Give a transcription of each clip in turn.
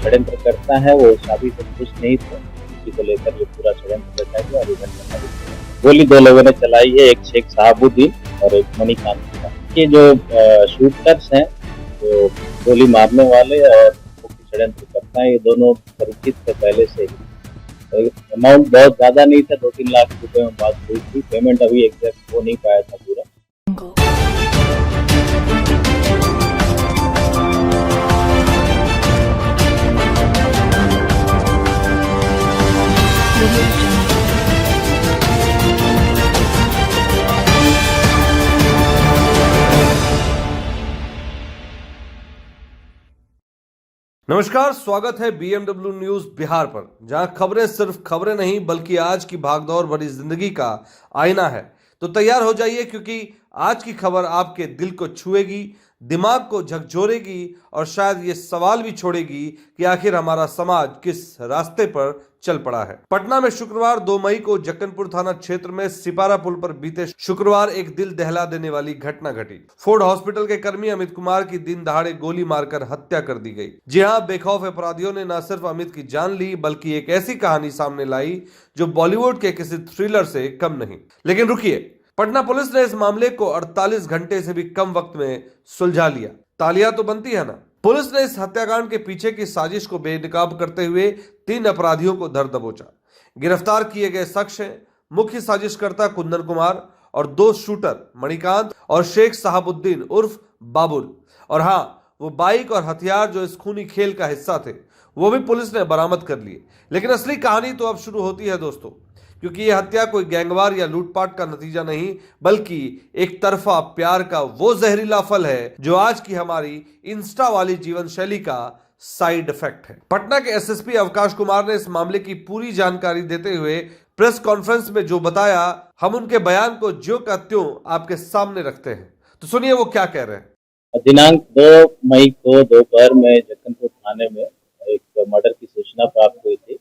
षड्यंत्र करता है वो शादी से खुश नहीं थे, इसी को लेकर ये पूरा षड्यंत्र रचा गया और ये घटना हुई। गोली 2 लोगों ने चलाई है, एक शेख साहबुद्दीन और एक मणिकांत था। ये जो शूटर्स हैं, जो गोली मारने वाले और मुख्य षड्यंत्र करता है, ये दोनों परिचित थे पहले से ही। अमाउंट बहुत ज्यादा नहीं था, 2-3 लाख रुपए में बात हुई थी। पेमेंट अभी एग्जैक्ट हो नहीं पाया था पूरा। नमस्कार, स्वागत है बीएमडब्ल्यू न्यूज बिहार पर, जहां खबरें सिर्फ खबरें नहीं बल्कि आज की भागदौड़ भरी जिंदगी का आईना है। तो तैयार हो जाइए, क्योंकि आज की खबर आपके दिल को छुएगी, दिमाग को झकझोरेगी और शायद ये सवाल भी छोड़ेगी कि आखिर हमारा समाज किस रास्ते पर चल पड़ा है। पटना में शुक्रवार 2 मई को जक्कनपुर थाना क्षेत्र में सिपारा पुल पर बीते शुक्रवार एक दिल दहला देने वाली घटना घटी। फोर्ड हॉस्पिटल के कर्मी अमित कुमार की दिन दहाड़े गोली मारकर हत्या कर दी गई। जी हां, बेखौफ अपराधियों ने न सिर्फ अमित की जान ली, बल्कि एक ऐसी कहानी सामने लाई जो बॉलीवुड के किसी थ्रिलर से कम नहीं। लेकिन रुकिए, पटना पुलिस ने इस मामले को 48 घंटे से भी कम वक्त में सुलझा लिया। तालियां तो बनती है ना। पुलिस ने इस हत्याकांड के पीछे की साजिश को बेनकाब करते हुए 3 अपराधियों को धर दबोचा। गिरफ्तार किए गए शख्स हैं मुख्य साजिशकर्ता कुंदन कुमार और 2 शूटर मणिकांत और शेख साहबुद्दीन उर्फ बाबुल। और हाँ, वो बाइक और हथियार जो इस खूनी खेल का हिस्सा थे, वो भी पुलिस ने बरामद कर लिए। लेकिन असली कहानी तो अब शुरू होती है दोस्तों, क्योंकि यह हत्या कोई गैंगवार या लूटपाट का नतीजा नहीं, बल्कि एक तरफा प्यार का वो जहरीला फल है जो आज की हमारी इंस्टा वाली जीवन शैली का साइड इफेक्ट है। पटना के एसएसपी अवकाश कुमार ने इस मामले की पूरी जानकारी देते हुए प्रेस कॉन्फ्रेंस में जो बताया, हम उनके बयान को ज्यों का त्यों आपके सामने रखते हैं। तो सुनिए वो क्या कह रहे हैं। दिनांक 2 मई को दोपहर में जक्कनपुर थाने में एक मर्डर की सूचना प्राप्त हुई थी।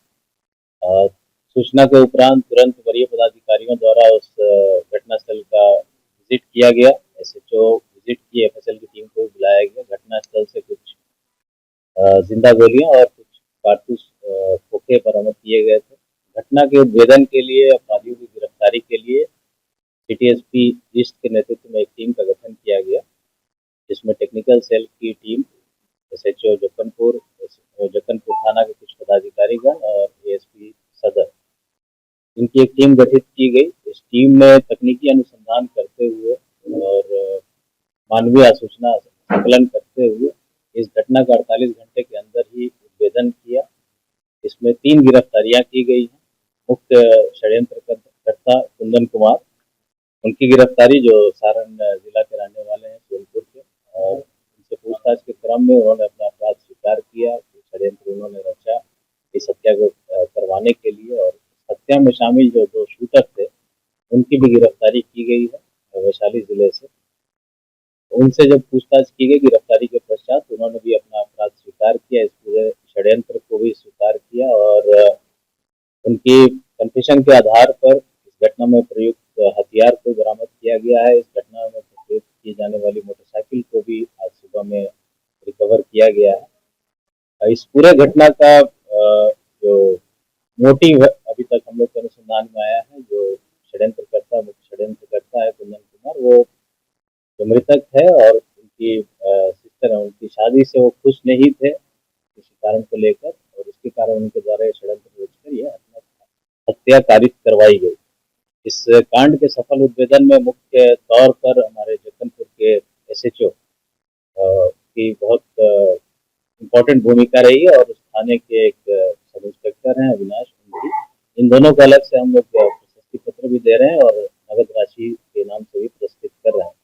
सूचना के उपरांत तुरंत वरीय पदाधिकारियों द्वारा उस घटनास्थल का विजिट किया गया। एसएचओ विजिट की, एफएसएल की टीम को बुलाया गया। घटनास्थल से कुछ जिंदा गोलियां और कुछ कारतूस खोखे बरामद किए गए थे। घटना के उद्भेदन के लिए, अपराधियों की गिरफ्तारी के लिए सिटी एसपी ईस्ट के नेतृत्व में एक टीम का गठन किया गया, जिसमें टेक्निकल सेल की टीम, एसएचओ जक्कनपुर थाना के कुछ पदाधिकारीगण और एएसपी सदर, इनकी एक टीम गठित की गई। इस टीम ने तकनीकी अनुसंधान करते हुए और मानवीय सूचना संकलन करते हुए इस घटना का 48 घंटे के अंदर ही उद्भेदन किया। इसमें 3 गिरफ्तारियां की गई हैं। मुख्य षड्यंत्रकर्ता कुंदन कुमार, उनकी गिरफ्तारी, जो सारण जिला के रहने वाले हैं, सोनपुर के, और उनसे पूछताछ के क्रम में उन्होंने अपना अपराध स्वीकार किया कि षड्यंत्र उन्होंने रचा इस हत्या को करवाने के लिए। और हत्या में शामिल जो 2 शूटर थे, उनकी भी गिरफ्तारी की गई है वैशाली जिले से। उनसे जब पूछताछ की गई गिरफ्तारी के पश्चात, उन्होंने भी अपना अपराध स्वीकार किया, इस पूरे षड्यंत्र को भी स्वीकार किया और उनकी कन्फेशन के आधार पर इस घटना में प्रयुक्त हथियार को बरामद किया गया है। इस घटना में प्रयुक्त की जाने वाली मोटरसाइकिल को भी आज सुबह में रिकवर किया गया है। इस पूरे घटना का जो मोटिव अभी तक हम लोग के अनुसंधान में आया है, जो मुख्य षड्यंत्रकर्ता है कुंदन कुमार, वो जो मृतक है और उनकी सिस्टर है, उनकी शादी से वो खुश नहीं थे किसी कारण को लेकर, और इसके कारण उनके द्वारा ये षड्यंत्र रचकर ये हत्या कारित करवाई गई। इस कांड के सफल उद्भेदन में मुख्य तौर पर हमारे जक्कनपुर के एसएचओ की बहुत इम्पोर्टेंट भूमिका रही है, और उस थाने के एक सब इंस्पेक्टर हैं अविनाश, उनकी, इन दोनों को अलग से हम लोग प्रशस्ति पत्र भी दे रहे हैं और नगद राशि के नाम से भी पुरस्कृत कर रहे हैं।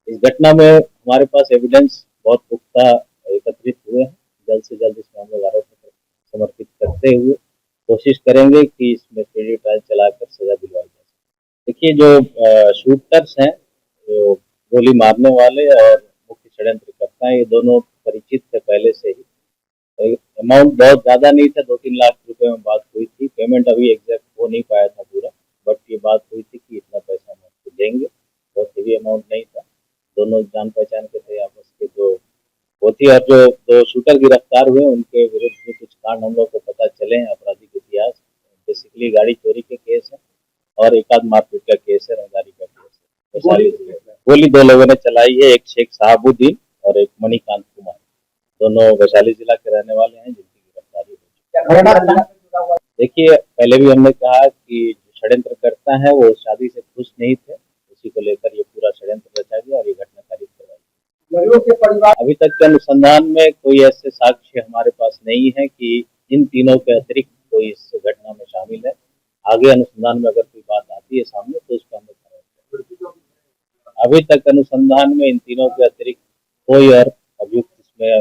इस घटना में हमारे पास एविडेंस बहुत पुख्ता एकत्रित हुए हैं। जल्द से जल्द इसमें हम लोग आरोप पत्र समर्पित करते हुए कोशिश करेंगे कि इसमें स्पीडी ट्रायल चलाकर सजा दिलवाई जाए। देखिए, जो शूटर्स हैं, जो गोली मारने वाले और मुख्य षड्यंत्रकर्ता हैं, ये दोनों परिचित थे पहले से ही। अमाउंट बहुत ज्यादा नहीं था, 2-3 लाख रुपए में बात हुई थी। पेमेंट अभी एग्जैक्ट हो नहीं पाया था पूरा, बट ये बात हुई थी कि इतना पैसा हम आपको देंगे। बहुत हेवी अमाउंट नहीं था। दोनों जान पहचान के थे आपस के, जो वो थी। और जो 2 शूटर गिरफ्तार हुए, उनके विरुद्ध भी कुछ कांड हम लोग को पता चले हैं, आपराधिक इतिहास। बेसिकली गाड़ी चोरी के केस है और एक आध मारपीट का केस है, रंगदारी का केस है। वैशाली जिले में गोली 2 लोगों ने चलाई है, एक शेख साहबुद्दीन और एक मणिकांत कुमार। दोनों वैशाली जिला के रहने वाले हैं, जिनकी गिरफ्तारी हो चुकी है। देखिए, पहले भी हमने कहा कि जो षड्यंत्र करता है वो शादी से खुश नहीं थे, उसी को लेकर ये पूरा षड्यंत्र रचा गया और ये घटना कारित करवाई। अभी तक के अनुसंधान में कोई ऐसे साक्ष्य हमारे पास नहीं है कि इन तीनों के अतिरिक्त कोई इस घटना में शामिल है। आगे अनुसंधान में अगर कोई बात आती है सामने तो उस पर हम लोग कार्रवाई करेंगे। अभी तक अनुसंधान में इन तीनों के अतिरिक्त कोई और अभियुक्त इसमें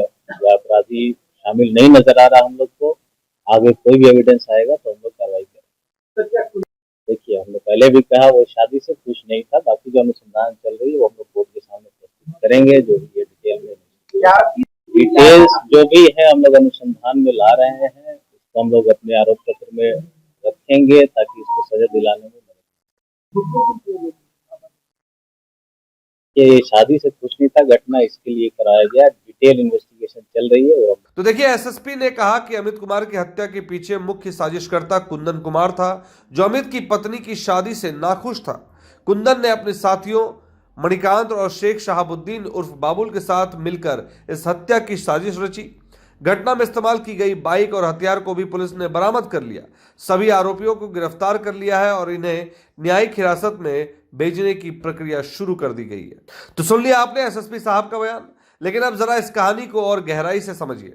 अपराधी शामिल नहीं नजर आ रहा हम लोग को। आगे कोई भी एविडेंस आएगा तो हम लोग कार्रवाई करेंगे। देखिए, हमने पहले भी कहा वो शादी से खुश नहीं था। बाकी जो अनुसंधान चल रही है वो हम लोग कोर्ट के सामने प्रस्तुत करेंगे। जो भी ये डिटेल्स जो भी है हम लोग अनुसंधान में ला रहे हैं, इसको हम लोग अपने आरोप पत्र में रखेंगे ताकि इसको सजा दिलाने में मदद। ये शादी से खुश नहीं था, घटना इसके लिए कराया गया। डिटेल इन्वेस्टिगेशन चल रही है वो। तो देखिए, एसएसपी ने कहा कि अमित कुमार की हत्या के पीछे मुख्य साजिशकर्ता कुंदन कुमार था, जो अमित की पत्नी की शादी से नाखुश था। कुंदन ने अपने साथियों मणिकांत और शेख शहाबुद्दीन उर्फ बाबुल के साथ मिलकर इस हत्या की साजिश रची। घटना में इस्तेमाल की गई बाइक और हथियार को भी पुलिस ने बरामद कर लिया। सभी आरोपियों को गिरफ्तार कर लिया है और इन्हें न्यायिक हिरासत में भेजने की प्रक्रिया शुरू कर दी गई है। तो सुन लिया आपने एसएसपी साहब का बयान, लेकिन अब जरा इस कहानी को और गहराई से समझिए।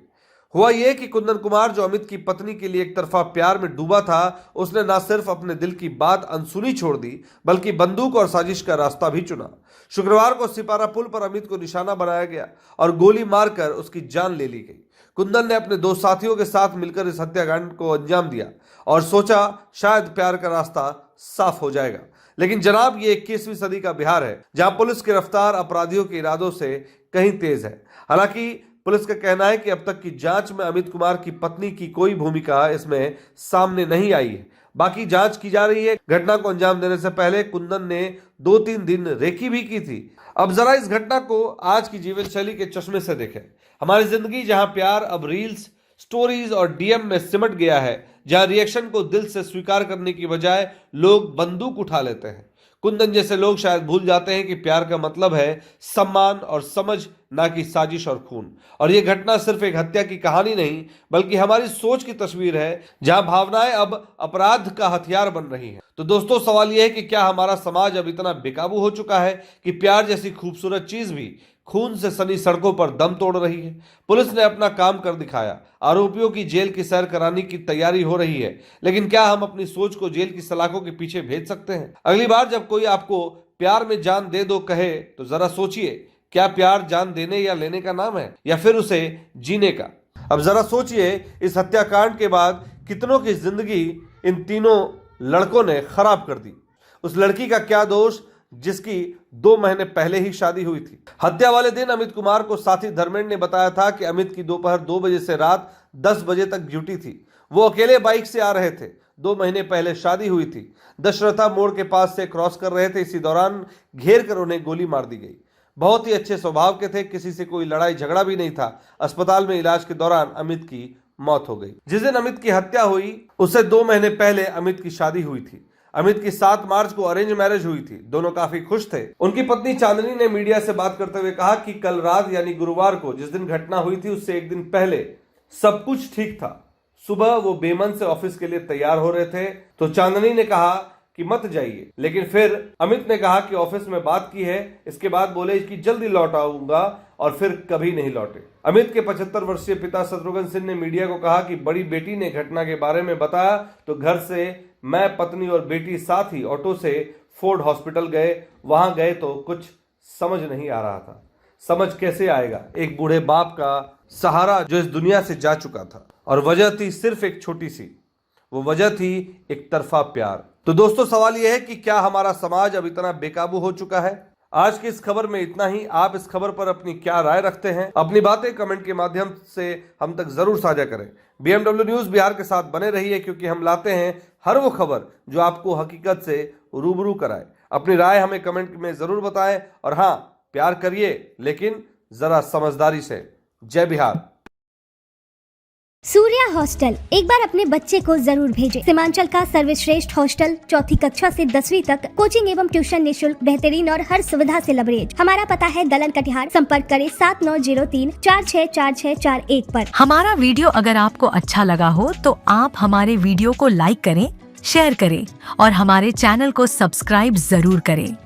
हुआ यह कि कुंदन कुमार, जो अमित की पत्नी के लिए एक तरफा प्यार में डूबा था, उसने न सिर्फ अपने दिल की बात अनसुनी छोड़ दी, बल्कि बंदूक और साजिश का रास्ता भी चुना। शुक्रवार को सिपारा पुल पर अमित को निशाना बनाया गया और गोली मारकर उसकी जान ले ली गई। कुंदन ने अपने 2 साथियों के साथ मिलकर इस हत्याकांड को अंजाम दिया और सोचा शायद प्यार का रास्ता साफ हो जाएगा। लेकिन जनाब, ये 21वीं सदी का बिहार है, जहां पुलिस की रफ्तार अपराधियों के इरादों से कहीं तेज है। हालांकि पुलिस का कहना है कि अब तक की जांच में अमित कुमार की पत्नी की कोई भूमिका इसमें सामने नहीं आई है। बाकी जांच की जा रही है। घटना को अंजाम देने से पहले कुंदन ने 2-3 दिन रेकी भी की थी। अब जरा इस घटना को आज की जीवन शैली के चश्मे से देखें। हमारी जिंदगी जहां प्यार अब रील्स, स्टोरीज और डीएम में सिमट गया है, जहां रिएक्शन को दिल से स्वीकार करने की बजाय लोग बंदूक उठा लेते हैं। कुंदन जैसे लोग शायद भूल जाते हैं कि प्यार का मतलब है सम्मान और समझ, ना कि साजिश और खून। और यह घटना सिर्फ एक हत्या की कहानी नहीं, बल्कि हमारी सोच की तस्वीर है, जहां भावनाएं अब अपराध का हथियार बन रही हैं। तो दोस्तों, सवाल यह है कि क्या हमारा समाज अब इतना बेकाबू हो चुका है कि प्यार जैसी खूबसूरत चीज भी खून से सनी सड़कों पर दम तोड़ रही है। पुलिस ने अपना काम कर दिखाया, आरोपियों की जेल की सैर कराने की तैयारी हो रही है, लेकिन क्या हम अपनी सोच को जेल की सलाखों के पीछे भेज सकते हैं? अगली बार जब कोई आपको प्यार में जान दे दो कहे, तो जरा सोचिए, क्या प्यार जान देने या लेने का नाम है, या फिर उसे जीने का? अब जरा सोचिए, इस हत्याकांड के बाद कितनों की जिंदगी इन तीनों लड़कों ने खराब कर दी। उस लड़की का क्या दोष जिसकी 2 महीने पहले ही शादी हुई थी। हत्या वाले दिन अमित कुमार को साथी धर्मेंद्र ने बताया था कि अमित की दोपहर 2 बजे से रात 10 बजे तक ड्यूटी थी। वो अकेले बाइक से आ रहे थे। 2 महीने पहले शादी हुई थी। दशरथा मोड़ के पास से क्रॉस कर रहे थे। इसी दौरान घेर कर उन्हें गोली मार दी गई। बहुत ही अच्छे स्वभाव के थे, किसी से कोई लड़ाई झगड़ा भी नहीं था। अस्पताल में इलाज के दौरान अमित की मौत हो गई। जिस दिन अमित की हत्या हुई, उससे 2 महीने पहले अमित की शादी हुई थी। अमित की 7 मार्च को अरेंज मैरिज हुई थी। दोनों काफी खुश थे। उनकी पत्नी चांदनी ने मीडिया से बात करते हुए कहा कि कल रात यानी गुरुवार को, जिस दिन घटना हुई थी, उससे एक दिन पहले सब कुछ ठीक था। सुबह वो बेमन से ऑफिस के लिए तैयार हो रहे थे, तो चांदनी ने कहा कि मत जाइए, लेकिन फिर अमित ने कहा कि ऑफिस में बात की है। इसके बाद बोले कि जल्दी लौट आऊंगा, और फिर कभी नहीं लौटे। अमित के 75 वर्षीय पिता शत्रुघ्न सिंह ने मीडिया को कहा कि बड़ी बेटी ने घटना के बारे में बताया तो घर से मैं, पत्नी और बेटी साथ ही ऑटो से फोर्ड हॉस्पिटल गए। वहां गए तो कुछ समझ नहीं आ रहा था। समझ कैसे आएगा एक बूढ़े बाप का सहारा जो इस दुनिया से जा चुका था, और वजह थी सिर्फ एक छोटी सी, वो वजह थी एक तरफा प्यार। तो दोस्तों, सवाल यह है कि क्या हमारा समाज अब इतना बेकाबू हो चुका है? आज की इस खबर में इतना ही। आप इस खबर पर अपनी क्या राय रखते हैं? अपनी बातें कमेंट के माध्यम से हम तक जरूर साझा करें। बीएमडब्ल्यू न्यूज बिहार के साथ बने रहिए, क्योंकि हम लाते हैं हर वो खबर जो आपको हकीकत से रूबरू कराए। अपनी राय हमें कमेंट में जरूर बताएं, और हाँ, प्यार करिए, लेकिन जरा समझदारी से। जय बिहार। सूर्या हॉस्टल एक बार अपने बच्चे को जरूर भेजें। सीमांचल का सर्वश्रेष्ठ हॉस्टल 4ठी कक्षा से 10वीं तक कोचिंग एवं ट्यूशन निःशुल्क, बेहतरीन और हर सुविधा से लबरेज। हमारा पता है दलन कटिहार। संपर्क करें 7903464641 पर। हमारा वीडियो अगर आपको अच्छा लगा हो तो आप हमारे वीडियो को लाइक करें, शेयर करें और हमारे चैनल को सब्सक्राइब जरूर करें।